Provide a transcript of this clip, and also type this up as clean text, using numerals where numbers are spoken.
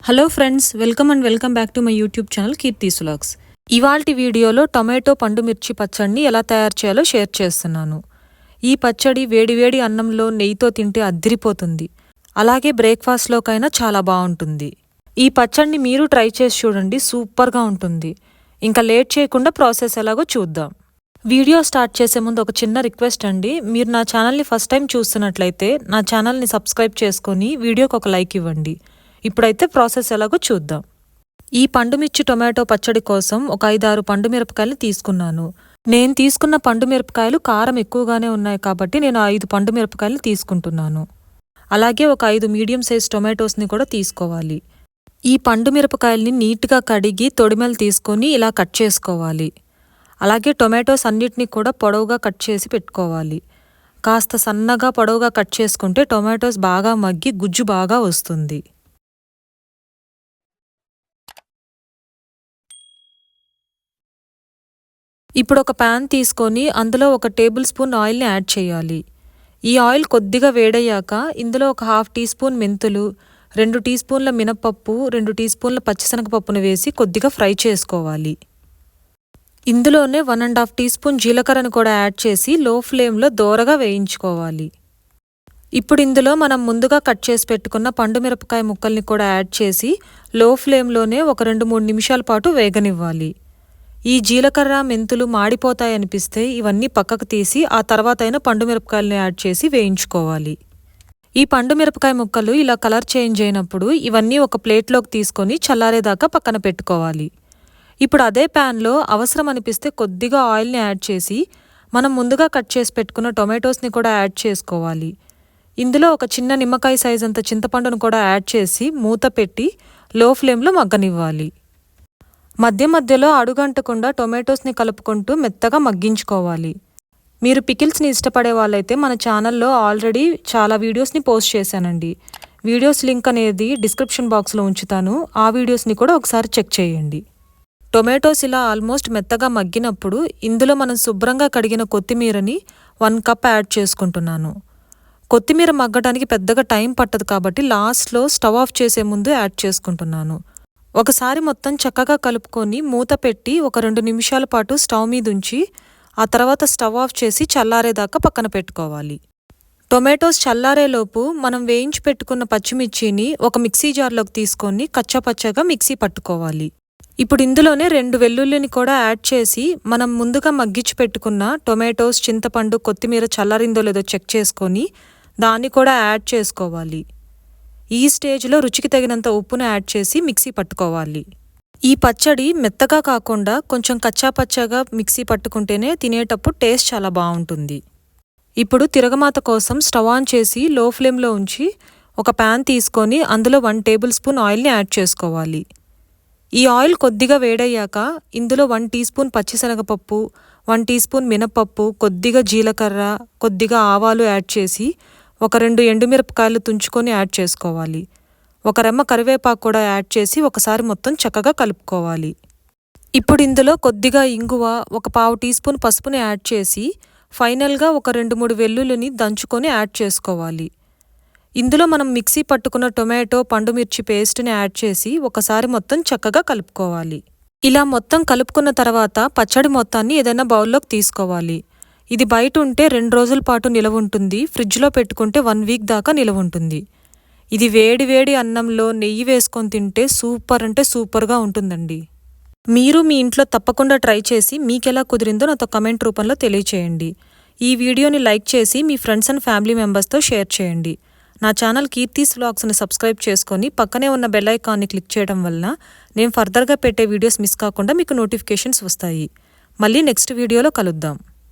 Hello friends, welcome back to my YouTube channel Keerthi's vlogs. ఇవాల్టి వీడియోలో tomato పండు మిర్చి పచ్చడిని ఎలా తయారు చేయాలో షేర్ చేస్తున్నాను. ఈ పచ్చడి వేడివేడి అన్నంలో నెయ్యితో తింటే అద్దిరిపోతుంది. అలాగే బ్రేక్ఫాస్ట్లోకైనా చాలా బాగుంటుంది. ఈ పచ్చడిని మీరు ట్రై చేసి చూడండి, సూపర్గా ఉంటుంది. ఇంకా లేట్ చేయకుండా ప్రాసెస్ ఎలాగో చూద్దాం. వీడియో స్టార్ట్ చేసే ముందు ఒక చిన్న రిక్వెస్ట్ అండి. మీరు నా ఛానల్ని ఫస్ట్ టైం చూస్తున్నట్లయితే నా ఛానల్ని సబ్స్క్రైబ్ చేసుకొని వీడియోకి ఒక లైక్ ఇవ్వండి. ఇప్పుడైతే ప్రాసెస్ ఎలాగో చూద్దాం. ఈ పండుమిర్చి టొమాటో పచ్చడి కోసం ఒక 5-6 పండు మిరపకాయలు తీసుకున్నాను. నేను తీసుకున్న పండు మిరపకాయలు కారం ఎక్కువగానే ఉన్నాయి కాబట్టి నేను 5 పండు మిరపకాయలు తీసుకుంటున్నాను. అలాగే ఒక 5 మీడియం సైజ్ టొమాటోస్ని కూడా తీసుకోవాలి. ఈ పండు మిరపకాయల్ని నీట్గా కడిగి తొడిమెలు తీసుకొని ఇలా కట్ చేసుకోవాలి. అలాగే టొమాటోస్ అన్నిటినీ కూడా పొడవుగా కట్ చేసి పెట్టుకోవాలి. కాస్త సన్నగా పొడవుగా కట్ చేసుకుంటే టొమాటోస్ బాగా మగ్గి గుజ్జు బాగా వస్తుంది. ఇప్పుడు ఒక ప్యాన్ తీసుకొని అందులో 1 టేబుల్ స్పూన్ ఆయిల్ని యాడ్ చేయాలి. ఈ ఆయిల్ కొద్దిగా వేడయ్యాక ఇందులో ఒక 1/2 టీ స్పూన్ మెంతులు, 2 టీ స్పూన్ల మినపప్పు, 2 టీ స్పూన్ల పచ్చిశనగపప్పును వేసి కొద్దిగా ఫ్రై చేసుకోవాలి. ఇందులోనే 1.5 టీ స్పూన్ జీలకర్రను కూడా యాడ్ చేసి లో ఫ్లేమ్లో దోరగా వేయించుకోవాలి. ఇప్పుడు ఇందులో మనం ముందుగా కట్ చేసి పెట్టుకున్న పండు మిరపకాయ ముక్కల్ని కూడా యాడ్ చేసి లో ఫ్లేమ్లోనే ఒక 2-3 నిమిషాల పాటు వేగనివ్వాలి. ఈ జీలకర్ర మెంతులు మాడిపోతాయనిపిస్తే ఇవన్నీ పక్కకు తీసి ఆ తర్వాత అయినా పండు మిరపకాయలను యాడ్ చేసి వేయించుకోవాలి. ఈ పండు మిరపకాయ ముక్కలు ఇలా కలర్ చేంజ్ అయినప్పుడు ఇవన్నీ ఒక ప్లేట్లోకి తీసుకొని చల్లారేదాకా పక్కన పెట్టుకోవాలి. ఇప్పుడు అదే ప్యాన్లో అవసరం అనిపిస్తే కొద్దిగా ఆయిల్ని యాడ్ చేసి మనం ముందుగా కట్ చేసి పెట్టుకున్న టొమాటోస్ని కూడా యాడ్ చేసుకోవాలి. ఇందులో ఒక చిన్న నిమ్మకాయ సైజ్ అంత చింతపండును కూడా యాడ్ చేసి మూత పెట్టి లో ఫ్లేమ్లో మగ్గనివ్వాలి. మధ్య మధ్యలో అడుగంటకుండా టొమాటోస్ని కలుపుకుంటూ మెత్తగా మగ్గించుకోవాలి. మీరు పికిల్స్ని ఇష్టపడే వాళ్ళైతే మన ఛానల్లో ఆల్రెడీ చాలా వీడియోస్ని పోస్ట్ చేశానండి. వీడియోస్ లింక్ అనేది డిస్క్రిప్షన్ బాక్స్లో ఉంచుతాను. ఆ వీడియోస్ని కూడా ఒకసారి చెక్ చేయండి. టొమాటోస్ ఇలా ఆల్మోస్ట్ మెత్తగా మగ్గినప్పుడు ఇందులో మనం శుభ్రంగా కడిగిన కొత్తిమీరని 1 కప్ యాడ్ చేసుకుంటున్నాను. కొత్తిమీర మగ్గడానికి పెద్దగా టైం పట్టదు కాబట్టి లాస్ట్లో స్టవ్ ఆఫ్ చేసే ముందు యాడ్ చేసుకుంటున్నాను. ఒకసారి మొత్తం చక్కగా కలుపుకొని మూత పెట్టి ఒక 2 నిమిషాల పాటు స్టవ్ మీద ఉంచి ఆ తర్వాత స్టవ్ ఆఫ్ చేసి చల్లారేదాకా పక్కన పెట్టుకోవాలి. టొమాటోస్ చల్లారేలోపు మనం వేయించి పెట్టుకున్న పచ్చిమిర్చిని ఒక మిక్సీ జార్లోకి తీసుకొని కచ్చాపచ్చగా మిక్సీ పట్టుకోవాలి. ఇప్పుడు ఇందులోనే 2 వెల్లుల్లిని కూడా యాడ్ చేసి మనం ముందుగా మగ్గించి పెట్టుకున్న టొమాటోస్, చింతపండు, కొత్తిమీర చల్లారిందో లేదో చెక్ చేసుకొని దాన్ని కూడా యాడ్ చేసుకోవాలి. ఈ స్టేజ్లో రుచికి తగినంత ఉప్పును యాడ్ చేసి మిక్సీ పట్టుకోవాలి. ఈ పచ్చడి మెత్తగా కాకుండా కొంచెం కచ్చాపచ్చాగా మిక్సీ పట్టుకుంటేనే తినేటప్పుడు టేస్ట్ చాలా బాగుంటుంది. ఇప్పుడు తిరగమాత కోసం స్టవ్ ఆన్ చేసి లో ఫ్లేమ్లో ఉంచి ఒక ప్యాన్ తీసుకొని అందులో 1 టేబుల్ స్పూన్ ఆయిల్ని యాడ్ చేసుకోవాలి. ఈ ఆయిల్ కొద్దిగా వేడయ్యాక ఇందులో 1 టీ స్పూన్ పచ్చిశనగపప్పు, 1 టీ స్పూన్ మినపప్పు, కొద్దిగా జీలకర్ర, కొద్దిగా ఆవాలు యాడ్ చేసి ఒక 2 ఎండుమిరపకాయలు తుంచుకొని యాడ్ చేసుకోవాలి. ఒక రెమ్మ కరివేపాకు కూడా యాడ్ చేసి ఒకసారి మొత్తం చక్కగా కలుపుకోవాలి. ఇప్పుడు ఇందులో కొద్దిగా ఇంగువ, ఒక 1/2 టీ స్పూన్ పసుపుని యాడ్ చేసి ఫైనల్గా ఒక 2-3 వెల్లుల్లిని దంచుకొని యాడ్ చేసుకోవాలి. ఇందులో మనం మిక్సీ పట్టుకున్న టొమాటో, పండుమిర్చి పేస్ట్ని యాడ్ చేసి ఒకసారి మొత్తం చక్కగా కలుపుకోవాలి. ఇలా మొత్తం కలుపుకున్న తర్వాత పచ్చడి మొత్తాన్ని ఏదైనా బౌల్లోకి తీసుకోవాలి. ఇది బయట ఉంటే 2 రోజుల పాటు నిలవ ఉంటుంది. ఫ్రిడ్జ్లో పెట్టుకుంటే 1 వీక్ దాకా నిలవ ఉంటుంది. ఇది వేడి వేడి అన్నంలో నెయ్యి వేసుకొని తింటే సూపర్ అంటే సూపర్గా ఉంటుందండి. మీరు మీ ఇంట్లో తప్పకుండా ట్రై చేసి మీకెలా కుదిరిందో నాతో కమెంట్ రూపంలో తెలియచేయండి. ఈ వీడియోని లైక్ చేసి మీ ఫ్రెండ్స్ అండ్ ఫ్యామిలీ మెంబర్స్తో షేర్ చేయండి. నా ఛానల్ కీర్తీస్ వ్లాగ్స్ని సబ్స్క్రైబ్ చేసుకొని పక్కనే ఉన్న బెల్ ఐకాన్ని క్లిక్ చేయడం వల్ల నేను ఫర్దర్గా పెట్టే వీడియోస్ మిస్ కాకుండా మీకు నోటిఫికేషన్స్ వస్తాయి. మళ్ళీ నెక్స్ట్ వీడియోలో కలుద్దాం.